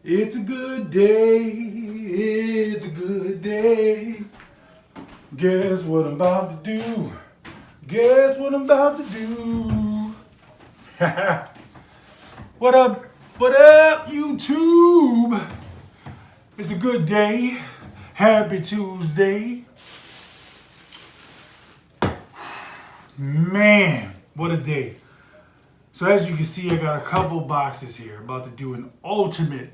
It's a good day. It's a good day. Guess what I'm about to do? Guess what I'm about to do? What up? What up, YouTube? It's a good day. Happy Tuesday. Man, what a day. So as you can see, I got a couple boxes here. About to do an ultimate,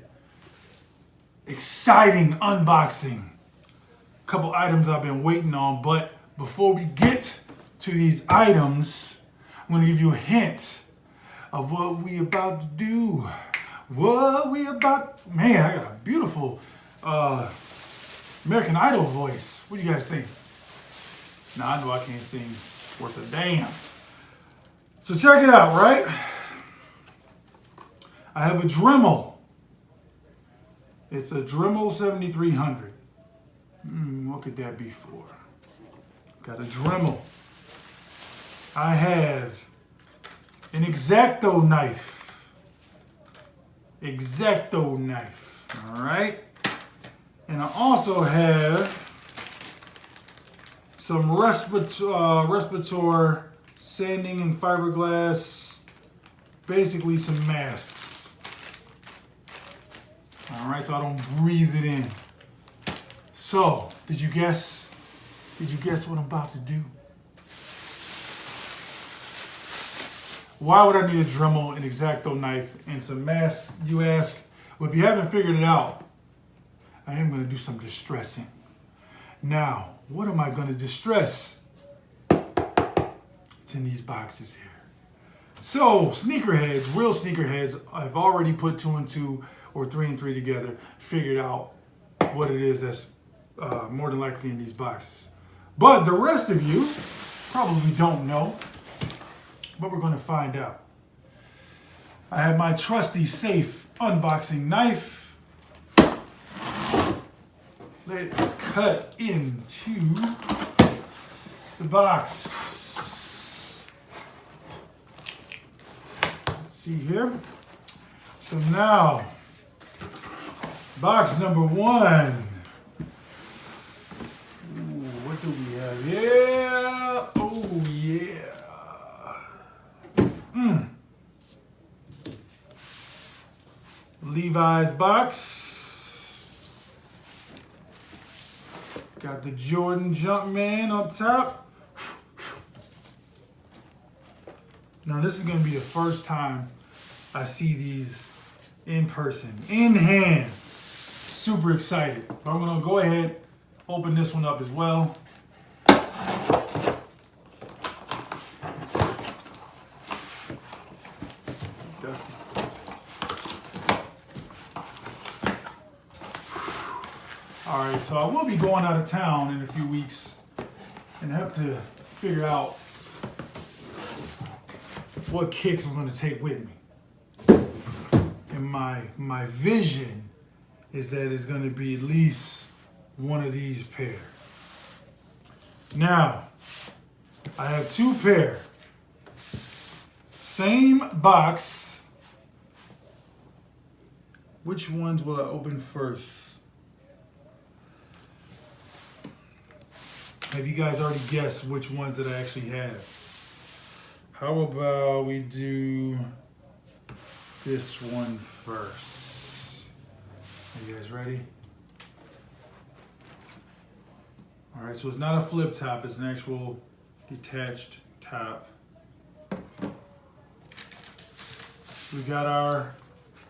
exciting unboxing. A couple items I've been waiting on, but before we get to these items, I'm going to give you a hint of what we about to do. Man, I got a beautiful American Idol voice. What do you guys think? Now, I know I can't sing worth a damn. So check it out, right? I have a Dremel. It's a Dremel 7300. What could that be for? Got a Dremel. I have an X-Acto knife. X-Acto knife. All right. And I also have some respirator sanding and fiberglass, basically some masks. All right, so I don't breathe it in. So, did you guess? Did you guess what I'm about to do? Why would I need a Dremel, an X-Acto knife, and some masks, you ask? Well, if you haven't figured it out, I am going to do some distressing. Now, what am I going to distress? It's in these boxes here. So, sneakerheads, real sneakerheads, I've already put 2 and 2 or 3 and 3 together, figured out what it is that's more than likely in these boxes. But the rest of you probably don't know, but we're going to find out. I have my trusty safe unboxing knife. Let's cut into the box. Let's see here. So now, box number 1. Ooh, what do we have here? Oh, yeah. Levi's box. Got the Jordan Jumpman up top. Now this is going to be the first time I see these in person, in hand. Super excited. But I'm going to go ahead, open this one up as well. Dusty. All right, so I will be going out of town in a few weeks and have to figure out what kicks I'm going to take with me. And my vision is that it's going to be at least one of these pair. Now, I have 2 pair. Same box. Which ones will I open first? Have you guys already guessed which ones that I actually have? How about we do this one first? Are you guys ready? All right, so it's not a flip top, it's an actual detached top. We got our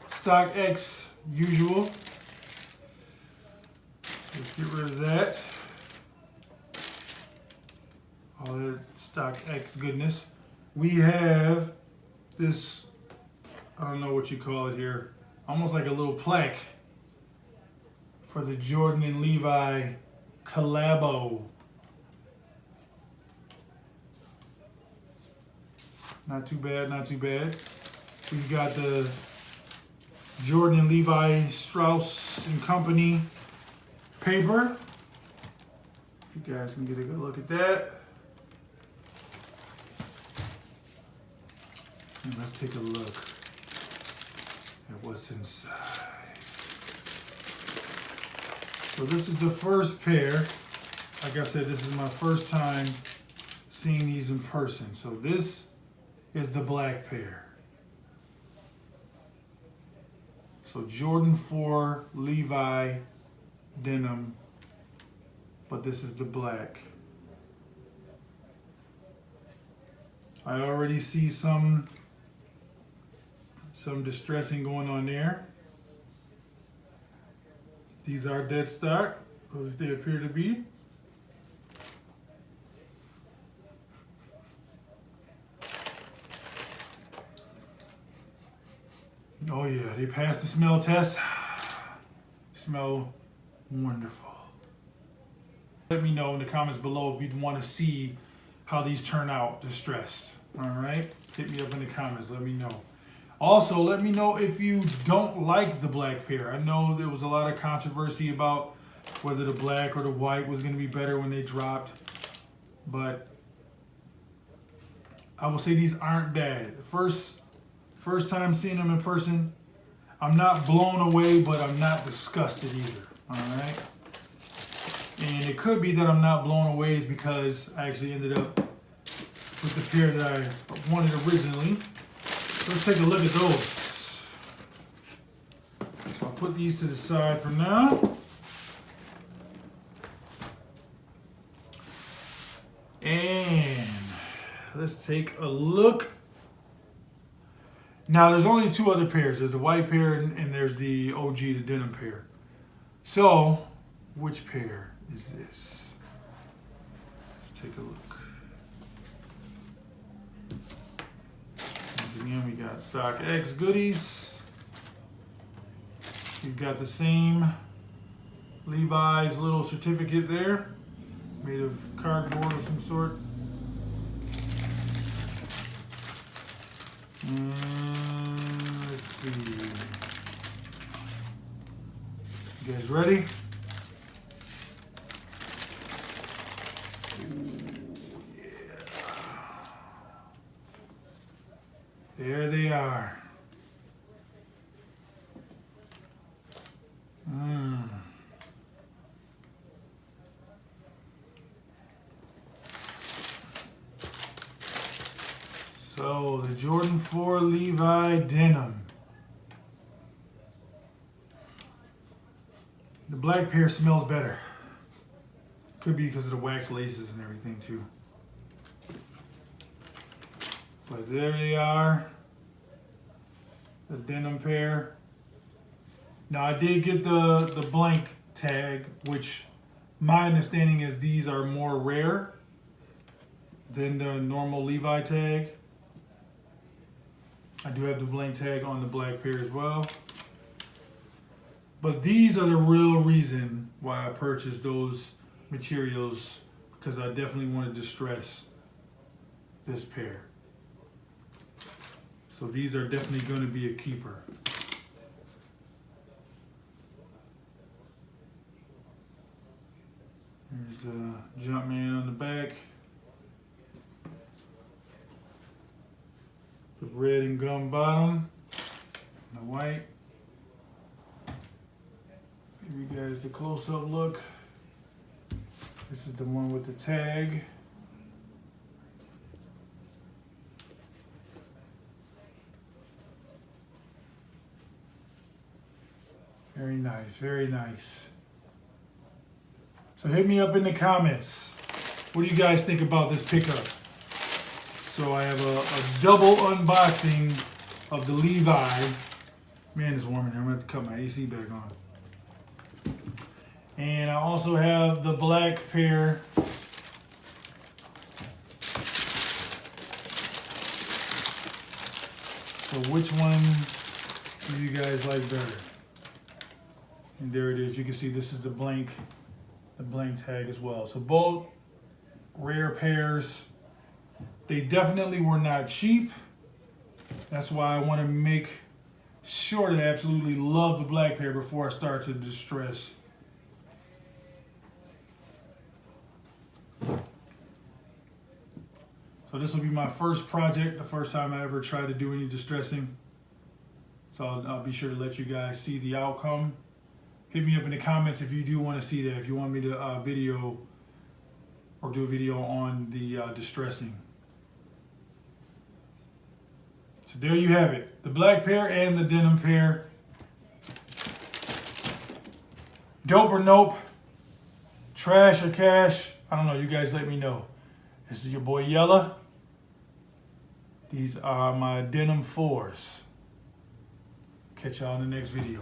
stock X usual. Let's get rid of that. All that stock X goodness. We have this, I don't know what you call it here, almost like a little plaque for the Jordan and Levi collabo. Not too bad, not too bad. We got the Jordan and Levi Strauss and Company paper. You guys can get a good look at that. And let's take a look at what's inside. So this is the first pair. Like I said, this is my first time seeing these in person. So this is the black pair. So Jordan 4 Levi denim, but this is the black. I already see some distressing going on there. These are dead stock, or as they appear to be. Oh yeah, they passed the smell test. Smell wonderful. Let me know in the comments below if you'd want to see how these turn out distressed. All right, hit me up in the comments, let me know. Also, let me know if you don't like the black pair. I know there was a lot of controversy about whether the black or the white was going to be better when they dropped, but I will say these aren't bad. First time seeing them in person, I'm not blown away, but I'm not disgusted either. All right, and it could be that I'm not blown away is because I actually ended up with the pair that I wanted originally. Let's take a look at those. So I'll put these to the side for now. And let's take a look. Now there's only two other pairs. There's the white pair and there's the OG, the denim pair. So which pair is this? Let's take a look. Again, we got Stock X goodies. We've got the same Levi's little certificate there, made of cardboard of some sort. And let's see. You guys ready? There they are. So the Jordan 4 Levi denim. The black pair smells better. Could be because of the wax laces and everything too. But there they are, the denim pair. Now I did get the blank tag, which my understanding is these are more rare than the normal Levi tag. I do have the blank tag on the black pair as well. But these are the real reason why I purchased those materials, because I definitely wanted to distress this pair. So these are definitely going to be a keeper. There's a Jumpman on the back. The red and gum bottom. The white. Give you guys the close-up look. This is the one with the tag. Very nice, very nice. So hit me up in the comments. What do you guys think about this pickup? So I have a double unboxing of the Levi. Man, it's warm in here. I'm going to have to cut my AC back on. And I also have the black pair. So which one do you guys like better? And there it is. You can see this is the blank tag as well. So both rare pairs. They definitely were not cheap. That's why I want to make sure that I absolutely love the black pair before I start to distress. So this will be my first project, the first time I ever tried to do any distressing. So I'll be sure to let you guys see the outcome hit me up in the comments if you do want to see that. If you want me to video or do a video on the distressing. So there you have it. The black pair and the denim pair. Dope or nope? Trash or cash? I don't know. You guys let me know. This is your boy Yella. These are my denim 4s. Catch y'all in the next video.